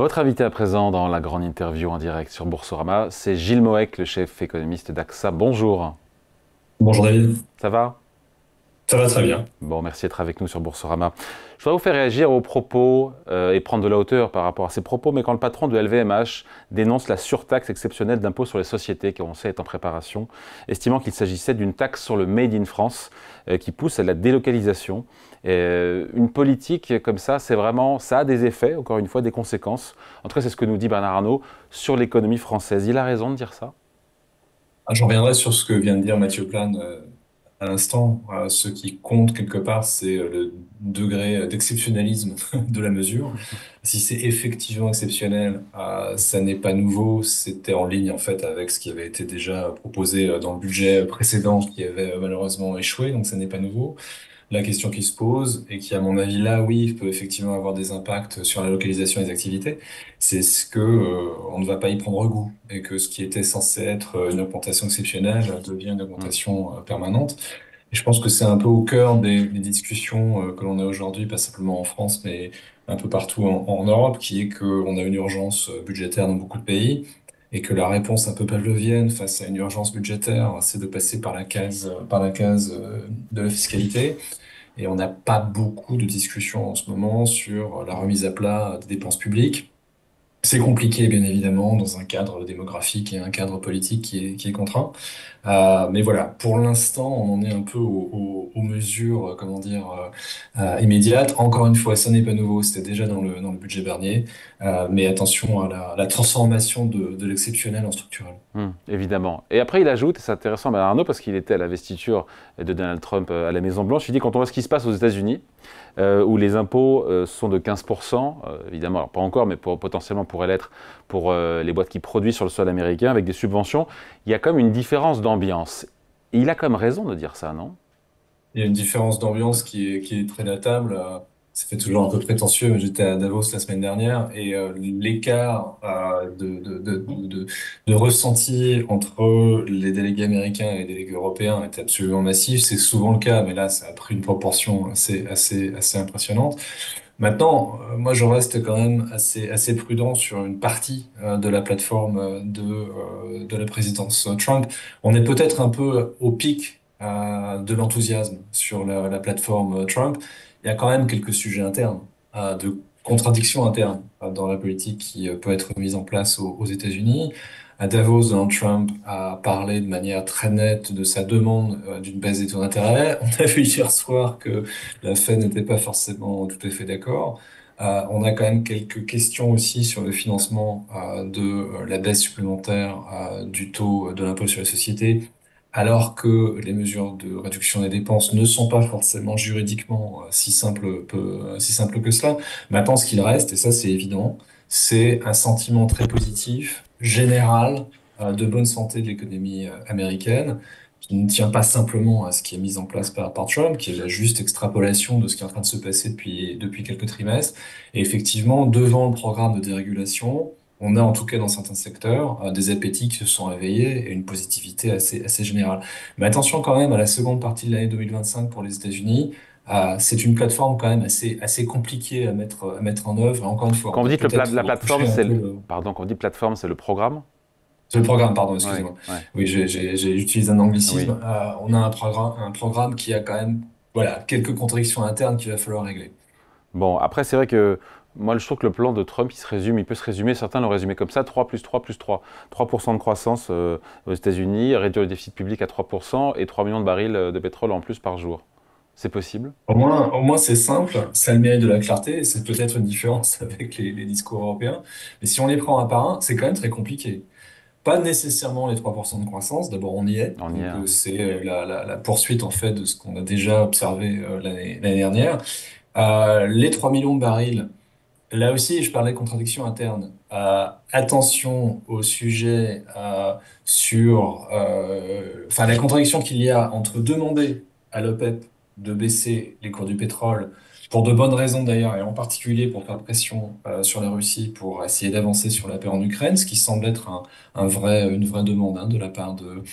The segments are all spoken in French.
Votre invité à présent dans la grande interview en direct sur Boursorama, c'est Gilles Moec, le chef économiste d'AXA. Bonjour, Bonjour David, ça va? ça va très bien. Bon, merci d'être avec nous sur Boursorama. Je voudrais vous faire réagir aux propos et prendre de la hauteur par rapport à ces propos, mais quand le patron de LVMH dénonce la surtaxe exceptionnelle d'impôt sur les sociétés, qui on sait est en préparation, estimant qu'il s'agissait d'une taxe sur le Made in France qui pousse à la délocalisation. Une politique comme ça, c'est vraiment, ça a des effets, encore une fois, des conséquences. En tout cas, c'est ce que nous dit Bernard Arnault sur l'économie française. Il a raison de dire ça? Je reviendrai sur ce que vient de dire Mathieu Plane à l'instant. Ce qui compte quelque part, c'est le degré d'exceptionnalisme de la mesure. Si c'est effectivement exceptionnel, ça n'est pas nouveau. C'était en ligne en fait avec ce qui avait été déjà proposé dans le budget précédent qui avait malheureusement échoué, donc ça n'est pas nouveau. La question qui se pose, et qui, à mon avis, là, oui, peut effectivement avoir des impacts sur la localisation des activités, c'est ce que, on ne va pas y prendre goût, et que ce qui était censé être une augmentation exceptionnelle devient une Hmm. augmentation permanente. Et je pense que c'est un peu au cœur des discussions que l'on a aujourd'hui, pas simplement en France, mais un peu partout en Europe, qui est qu'on a une urgence budgétaire dans beaucoup de pays, et que la réponse un peu pavlovienne face à une urgence budgétaire, c'est de passer par la case de la fiscalité. Et on n'a pas beaucoup de discussions en ce moment sur la remise à plat des dépenses publiques. C'est compliqué, bien évidemment, dans un cadre démographique et un cadre politique qui est contraint. Mais voilà, pour l'instant, on en est un peu aux mesures, comment dire, immédiates. Encore une fois, ça n'est pas nouveau, c'était déjà dans le budget Barnier. Mais attention à la transformation de l'exceptionnel en structurel. Évidemment. Et après, il ajoute, et c'est intéressant, Bernard Arnault, parce qu'il était à la vestiture de Donald Trump à la Maison-Blanche, il dit quand on voit ce qui se passe aux États-Unis, où les impôts sont de 15%, évidemment, alors pas encore, mais potentiellement pourraient l'être pour les boîtes qui produisent sur le sol américain avec des subventions, il y a comme une différence d'ambiance. Et il a comme raison de dire ça, non? Il y a une différence d'ambiance qui est très notable. Ça fait toujours un peu prétentieux, mais j'étais à Davos la semaine dernière et l'écart de ressenti entre les délégués américains et les délégués européens est absolument massif. C'est souvent le cas, mais là, ça a pris une proportion assez impressionnante. Maintenant, moi, je reste quand même assez prudent sur une partie de la plateforme de la présidence Trump. On est peut-être un peu au pic de l'enthousiasme sur la plateforme Trump. Il y a quand même quelques sujets internes, de contradictions internes dans la politique qui peut être mise en place aux États-Unis. À Davos, Donald Trump a parlé de manière très nette de sa demande d'une baisse des taux d'intérêt. On a vu hier soir que la Fed n'était pas forcément tout à fait d'accord. On a quand même quelques questions aussi sur le financement de la baisse supplémentaire du taux de l'impôt sur les sociétés, alors que les mesures de réduction des dépenses ne sont pas forcément juridiquement si simples que cela. Maintenant, ce qu'il reste, et ça c'est évident, c'est un sentiment très positif, général, de bonne santé de l'économie américaine qui ne tient pas simplement à ce qui est mis en place par Trump, qui est la juste extrapolation de ce qui est en train de se passer depuis quelques trimestres. Et effectivement, devant le programme de dérégulation, on a en tout cas dans certains secteurs des appétits qui se sont réveillés et une positivité assez générale. Mais attention quand même à la seconde partie de l'année 2025 pour les États-Unis. C'est une plateforme quand même assez compliquée à mettre en œuvre. Et encore une fois, Quand on vous va dites peut-être la repousser plateforme, un peu pardon, quand vous dites plateforme, c'est le programme? c'est le programme, pardon, Oui, excusez-moi. ouais, Oui, j'ai utilisé un anglicisme. oui. On a un programme qui a quand même, voilà, quelques contradictions internes qu'il va falloir régler. Bon, après, c'est vrai que moi, je trouve que le plan de Trump, il peut se résumer, certains l'ont résumé comme ça, 3 plus 3 plus 3. 3% de croissance aux États-Unis, réduire le déficit public à 3% et 3 millions de barils de pétrole en plus par jour. C'est possible? Au moins c'est simple, ça a le mérite de la clarté, et c'est peut-être une différence avec les discours européens. Mais si on les prend un par un, c'est quand même très compliqué. Pas nécessairement les 3% de croissance, d'abord on y est, On y est, donc hein. c'est la poursuite en fait de ce qu'on a déjà observé l'année dernière. Les 3 millions de barils. Là aussi, je parlais de contradiction interne. Attention au sujet la contradiction qu'il y a entre demander à l'OPEP de baisser les cours du pétrole pour de bonnes raisons d'ailleurs, et en particulier pour faire pression sur la Russie pour essayer d'avancer sur la paix en Ukraine, ce qui semble être une vraie demande hein, de la part de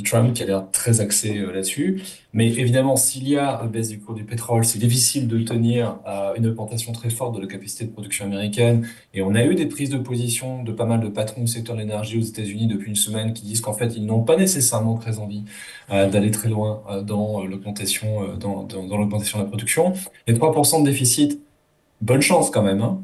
Trump, qui a l'air très axé là-dessus. Mais évidemment, s'il y a une baisse du cours du pétrole, c'est difficile de tenir une augmentation très forte de la capacité de production américaine. Et on a eu des prises de position de pas mal de patrons du secteur de l'énergie aux États-Unis depuis une semaine qui disent qu'en fait, ils n'ont pas nécessairement très envie d'aller très loin dans l'augmentation dans l'augmentation de la production. Les 3% de déficit, bonne chance quand même, hein,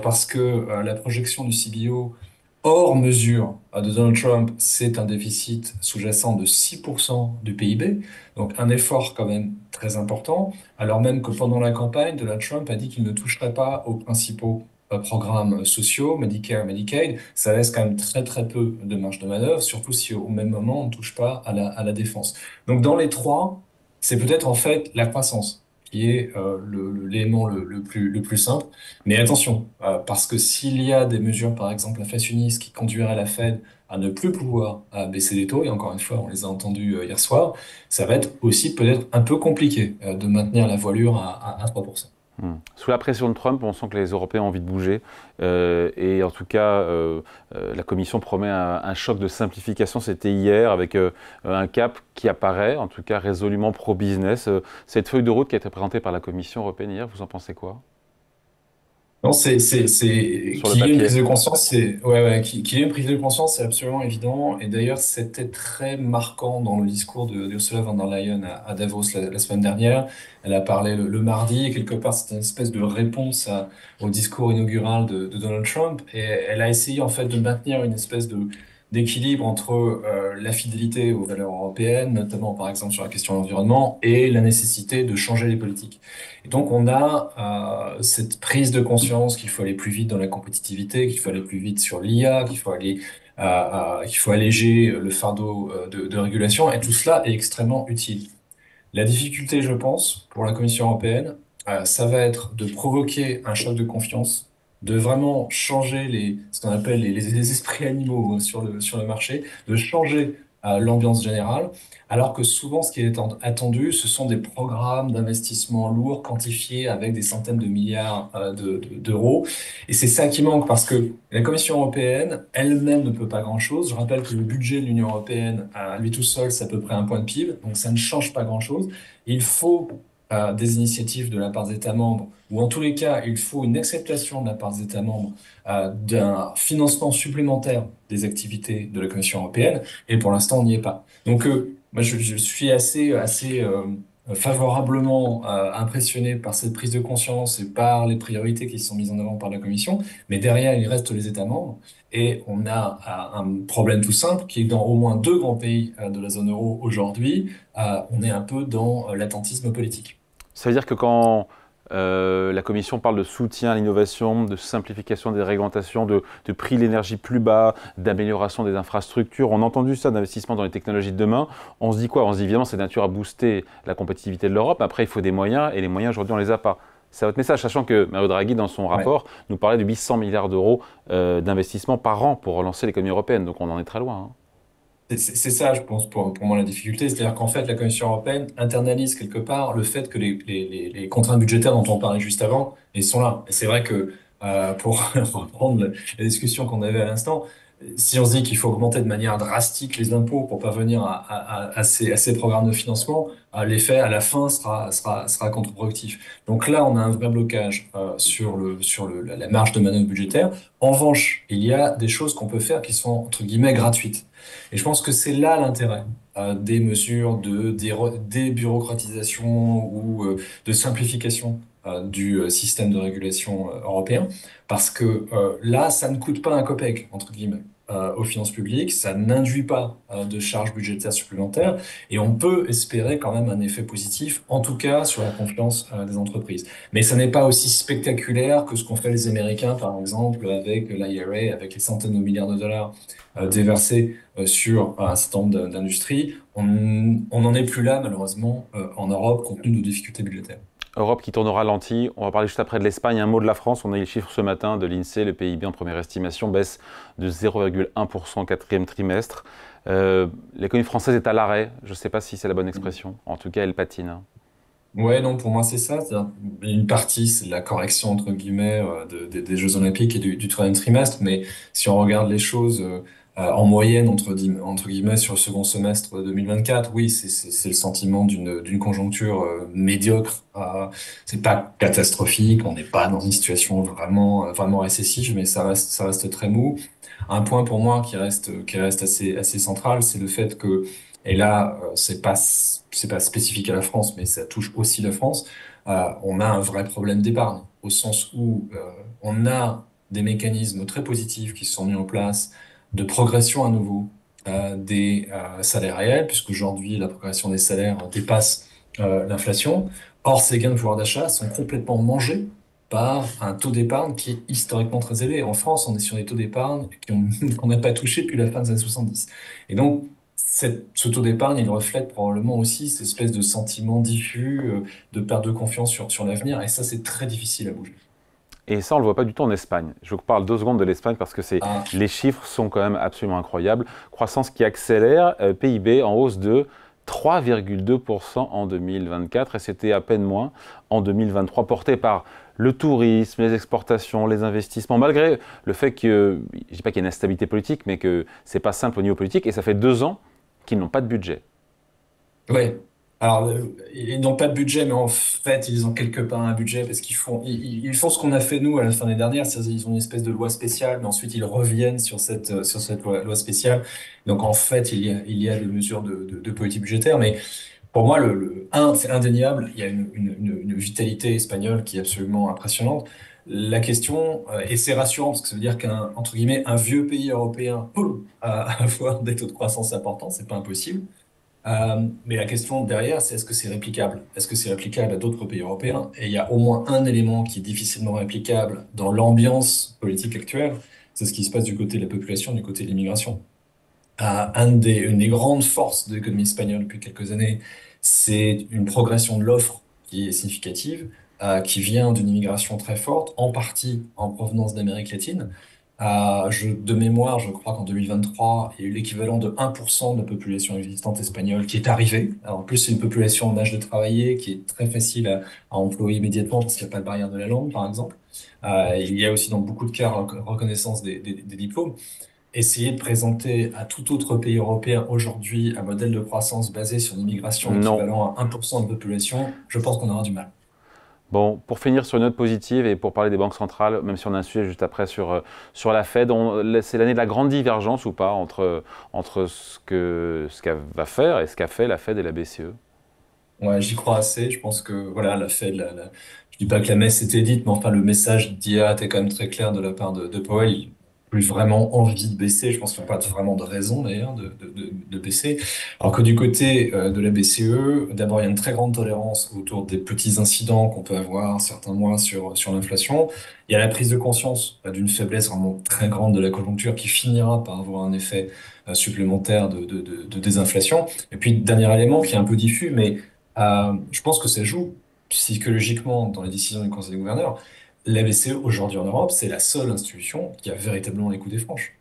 parce que la projection du CBO hors mesure de Donald Trump, c'est un déficit sous-jacent de 6% du PIB, donc un effort quand même très important, alors même que pendant la campagne, Donald Trump a dit qu'il ne toucherait pas aux principaux programmes sociaux, Medicare, Medicaid, ça laisse quand même très très peu de marge de manœuvre, surtout si au même moment on ne touche pas à la défense. Donc dans les trois, c'est peut-être en fait la croissance qui est l'élément le plus simple. Mais attention, parce que s'il y a des mesures, par exemple inflationnistes, qui conduiraient la Fed à ne plus pouvoir baisser les taux, et encore une fois, on les a entendus hier soir, ça va être aussi peut-être un peu compliqué de maintenir la voilure à 3%. Sous la pression de Trump, on sent que les Européens ont envie de bouger. Et en tout cas, la Commission promet un choc de simplification. C'était hier avec un cap qui apparaît, en tout cas résolument pro-business. Cette feuille de route qui a été présentée par la Commission européenne hier, vous en pensez quoi? Non, c'est Sur le qu'il y ait une papier. prise de conscience, qu'il y ait une prise de conscience, c'est absolument évident. Et d'ailleurs, c'était très marquant dans le discours d'Ursula von der Leyen à Davos la semaine dernière. Elle a parlé le mardi et quelque part, c'était une espèce de réponse au discours inaugural de Donald Trump. Et elle a essayé en fait de maintenir une espèce d'équilibre entre la fidélité aux valeurs européennes, notamment par exemple sur la question de l'environnement, et la nécessité de changer les politiques. Et donc, on a cette prise de conscience qu'il faut aller plus vite dans la compétitivité, qu'il faut aller plus vite sur l'IA, qu'il faut alléger le fardeau de régulation, et tout cela est extrêmement utile. La difficulté, je pense, pour la Commission européenne, ça va être de provoquer un choc de confiance, de vraiment changer ce qu'on appelle les esprits animaux sur le marché, de changer l'ambiance générale, alors que souvent, ce qui est attendu, ce sont des programmes d'investissement lourds, quantifiés avec des centaines de milliards d'euros. Et c'est ça qui manque, parce que la Commission européenne elle-même ne peut pas grand-chose. Je rappelle que le budget de l'Union européenne, à lui tout seul, c'est à peu près un point de PIB, donc ça ne change pas grand-chose. Il faut des initiatives de la part des États membres, ou en tous les cas, il faut une acceptation de la part des États membres d'un financement supplémentaire des activités de la Commission européenne, et pour l'instant, on n'y est pas. Donc, moi, je suis assez favorablement impressionné par cette prise de conscience et par les priorités qui sont mises en avant par la Commission, mais derrière, il reste les États membres, et on a un problème tout simple qui est que dans au moins deux grands pays de la zone euro aujourd'hui, on est un peu dans l'attentisme politique. Ça veut dire que quand la Commission parle de soutien à l'innovation, de simplification des réglementations, de prix de l'énergie plus bas, d'amélioration des infrastructures, on a entendu ça, d'investissement dans les technologies de demain, on se dit quoi? On se dit évidemment c'est de nature à booster la compétitivité de l'Europe, après il faut des moyens, et les moyens aujourd'hui on ne les a pas. C'est votre message, sachant que Mario Draghi, dans son Ouais. rapport, nous parlait de 800 milliards d'euros d'investissement par an pour relancer l'économie européenne, donc on en est très loin. Hein. C'est ça, je pense, pour moi, la difficulté. C'est-à-dire qu'en fait, la Commission européenne internalise quelque part le fait que les contraintes budgétaires dont on parlait juste avant, elles sont là. Et c'est vrai que, pour reprendre la discussion qu'on avait à l'instant, si on se dit qu'il faut augmenter de manière drastique les impôts pour parvenir à ces programmes de financement, l'effet à la fin sera contre-productif. Donc là, on a un vrai blocage la marge de manœuvre budgétaire. En revanche, il y a des choses qu'on peut faire qui sont, entre guillemets, gratuites. Et je pense que c'est là l'intérêt des mesures de débureaucratisation ou de simplification du système de régulation européen, parce que là, ça ne coûte pas un copec, entre guillemets, aux finances publiques, ça n'induit pas de charges budgétaires supplémentaires, et on peut espérer quand même un effet positif, en tout cas sur la confiance des entreprises. Mais ça n'est pas aussi spectaculaire que ce qu'ont fait les Américains, par exemple, avec l'IRA, avec les centaines de milliards de dollars déversés sur un certain nombre d'industries. On n'en est plus là, malheureusement, en Europe, compte tenu de nos difficultés budgétaires. Europe qui tourne au ralenti. On va parler juste après de l'Espagne. Un mot de la France. On a eu les chiffres ce matin de l'INSEE. Le PIB en première estimation baisse de 0,1% au quatrième trimestre. L'économie française est à l'arrêt. Je ne sais pas si c'est la bonne expression. En tout cas, elle patine. Hein. Ouais, non, pour moi, c'est ça. C'est-à-dire, une partie, c'est la correction, entre guillemets, des Jeux Olympiques et du troisième trimestre. Mais si on regarde les choses en moyenne, entre guillemets, sur le second semestre 2024, oui, c'est le sentiment d'une conjoncture médiocre. C'est pas catastrophique, on n'est pas dans une situation vraiment récessive, mais ça reste très mou. Un point pour moi qui reste assez central, c'est le fait que, et là, c'est pas spécifique à la France, mais ça touche aussi la France, on a un vrai problème d'épargne, au sens où on a des mécanismes très positifs qui se sont mis en place de progression à nouveau des salaires réels, puisqu'aujourd'hui, la progression des salaires dépasse l'inflation. Or, ces gains de pouvoir d'achat sont complètement mangés par un taux d'épargne qui est historiquement très élevé. En France, on est sur des taux d'épargne qu'on n'a pas touché depuis la fin des années 70. Et donc, ce taux d'épargne, il reflète probablement aussi cette espèce de sentiment diffus, de perte de confiance sur l'avenir. Et ça, c'est très difficile à bouger. Et ça, on ne le voit pas du tout en Espagne. Je vous parle 2 secondes de l'Espagne parce que Ah, les chiffres sont quand même absolument incroyables. Croissance qui accélère, PIB en hausse de 3,2% en 2024 et c'était à peine moins en 2023, porté par le tourisme, les exportations, les investissements, malgré le fait que, je ne dis pas qu'il y a une instabilité politique, mais que c'est pas simple au niveau politique, et ça fait 2 ans qu'ils n'ont pas de budget. ouais. Alors, ils n'ont pas de budget, mais en fait, ils ont quelque part un budget parce ils font ce qu'on a fait nous à la fin de l'année dernière, c'est-à-dire ils ont une espèce de loi spéciale, mais ensuite ils reviennent sur cette loi spéciale. Donc, en fait, il y a des mesures de politique budgétaire, mais pour moi, c'est indéniable, il y a une vitalité espagnole qui est absolument impressionnante. La question, et c'est rassurant parce que ça veut dire entre guillemets, un vieux pays européen peut avoir des taux de croissance importants, c'est pas impossible. Mais la question derrière, c'est est-ce que c'est réplicable? Est-ce que c'est réplicable à d'autres pays européens? Et il y a au moins un élément qui est difficilement réplicable dans l'ambiance politique actuelle, c'est ce qui se passe du côté de la population, du côté de l'immigration. Une des grandes forces de l'économie espagnole depuis quelques années, c'est une progression de l'offre qui est significative, qui vient d'une immigration très forte, en partie en provenance d'Amérique latine. De mémoire, je crois qu'en 2023, il y a eu l'équivalent de 1% de la population existante espagnole qui est arrivée. Alors, en plus, c'est une population en âge de travailler qui est très facile à employer immédiatement parce qu'il n'y a pas de barrière de la langue, par exemple. Il y a aussi dans beaucoup de cas reconnaissance des diplômes. Essayer de présenter à tout autre pays européen aujourd'hui un modèle de croissance basé sur une immigration Non. équivalent à 1% de population, je pense qu'on aura du mal. Bon, pour finir sur une note positive et pour parler des banques centrales, même si on a un sujet juste après sur la Fed, c'est l'année de la grande divergence ou pas entre ce qu'elle va faire et ce qu'a fait la Fed et la BCE? Ouais, j'y crois assez. Je pense que voilà, je dis pas que la messe était dite, mais enfin le message d'IA était quand même très clair de la part de Powell. Il n'a plus vraiment envie de baisser. Je pense qu'il n'y a pas vraiment de raison d'ailleurs de baisser. Alors que du côté de la BCE, d'abord il y a une très grande tolérance autour des petits incidents qu'on peut avoir certains mois sur l'inflation. Il y a la prise de conscience d'une faiblesse vraiment très grande de la conjoncture qui finira par avoir un effet supplémentaire de désinflation. Et puis dernier élément qui est un peu diffus, mais je pense que ça joue psychologiquement dans les décisions du Conseil des gouverneurs. La BCE, aujourd'hui en Europe, c'est la seule institution qui a véritablement les coups des franches.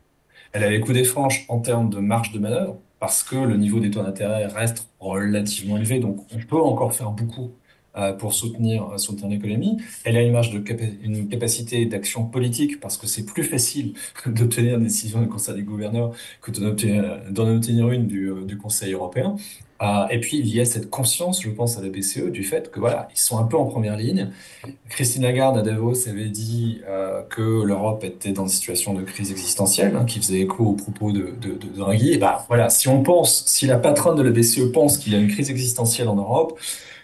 Elle a les coups des franches en termes de marge de manœuvre, parce que le niveau des taux d'intérêt reste relativement élevé, donc on peut encore faire beaucoup pour soutenir l'économie. Elle a une capacité d'action politique, parce que c'est plus facile d'obtenir une décision du Conseil des gouverneurs que d'en obtenir une du Conseil européen. Et puis, il y a cette conscience, je pense, à la BCE du fait que voilà, ils sont un peu en première ligne. Christine Lagarde à Davos avait dit que l'Europe était dans une situation de crise existentielle, hein, qui faisait écho aux propos de Draghi. Et bah voilà, si la patronne de la BCE pense qu'il y a une crise existentielle en Europe,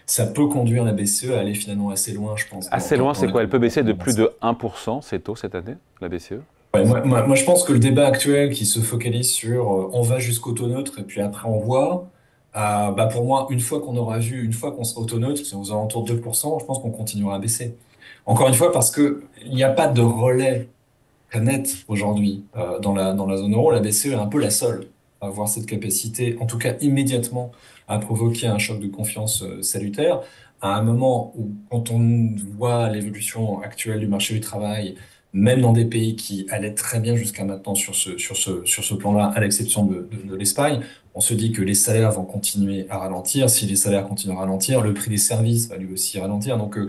ça peut conduire la BCE à aller finalement assez loin, je pense, Assez loin, dans c'est la quoi? Elle peut baisser de plus conversation. de 1% ces taux cette année, la BCE? Ouais, moi, je pense que le débat actuel qui se focalise sur on va jusqu'au taux neutre et puis après on voit, bah pour moi, une fois qu'on sera au taux neutre, c'est aux alentours de 2%, je pense qu'on continuera à baisser. Encore une fois, parce que il n'y a pas de relais très net aujourd'hui dans la zone euro. La BCE est un peu la seule à avoir cette capacité, en tout cas immédiatement, à provoquer un choc de confiance salutaire. À un moment où, quand on voit l'évolution actuelle du marché du travail, même dans des pays qui allaient très bien jusqu'à maintenant sur ce plan-là, à l'exception de l'Espagne, on se dit que les salaires vont continuer à ralentir. Si les salaires continuent à ralentir, le prix des services va lui aussi ralentir. Donc, Mm.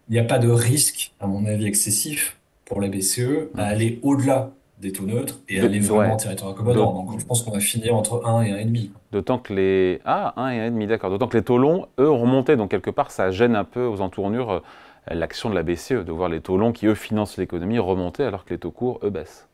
il n'y a pas de risque, à mon avis, excessif pour la BCE à Mm. aller au-delà des taux neutres et aller vraiment en Ouais. territoire D'aut- accommodant. Donc, je pense qu'on va finir entre 1 et 1,5. D'autant que les... Ah, 1,5, d'accord. D'autant que les taux longs, eux, ont remonté. Donc, quelque part, ça gêne un peu aux entournures l'action de la BCE, de voir les taux longs qui, eux, financent l'économie remonter alors que les taux courts, eux, baissent.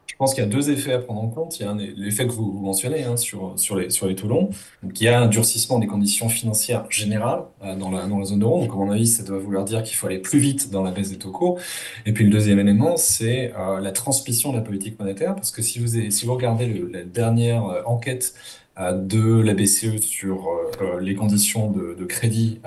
Je pense qu'il y a deux effets à prendre en compte. Il y a l'effet que vous mentionnez hein, sur les taux longs. Donc, il y a un durcissement des conditions financières générales dans la zone euro. Donc, à mon avis, ça doit vouloir dire qu'il faut aller plus vite dans la baisse des taux courts. Et puis, le deuxième élément, c'est la transmission de la politique monétaire. Parce que si vous regardez la dernière enquête de la BCE sur les conditions de crédit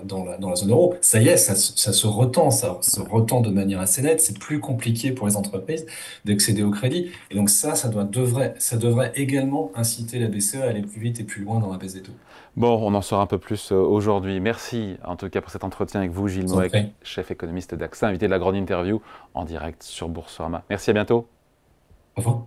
dans la zone euro, ça y est, ça se retend, ça se retend de manière assez nette. C'est plus compliqué pour les entreprises d'accéder au crédit. Et donc ça devrait également inciter la BCE à aller plus vite et plus loin dans la baisse des taux. Bon, on en saura un peu plus aujourd'hui. Merci en tout cas pour cet entretien avec vous, Gilles Je vous en Moec, prie. chef économiste d'AXA, invité de la grande interview en direct sur Boursorama. Merci, à bientôt. Au revoir.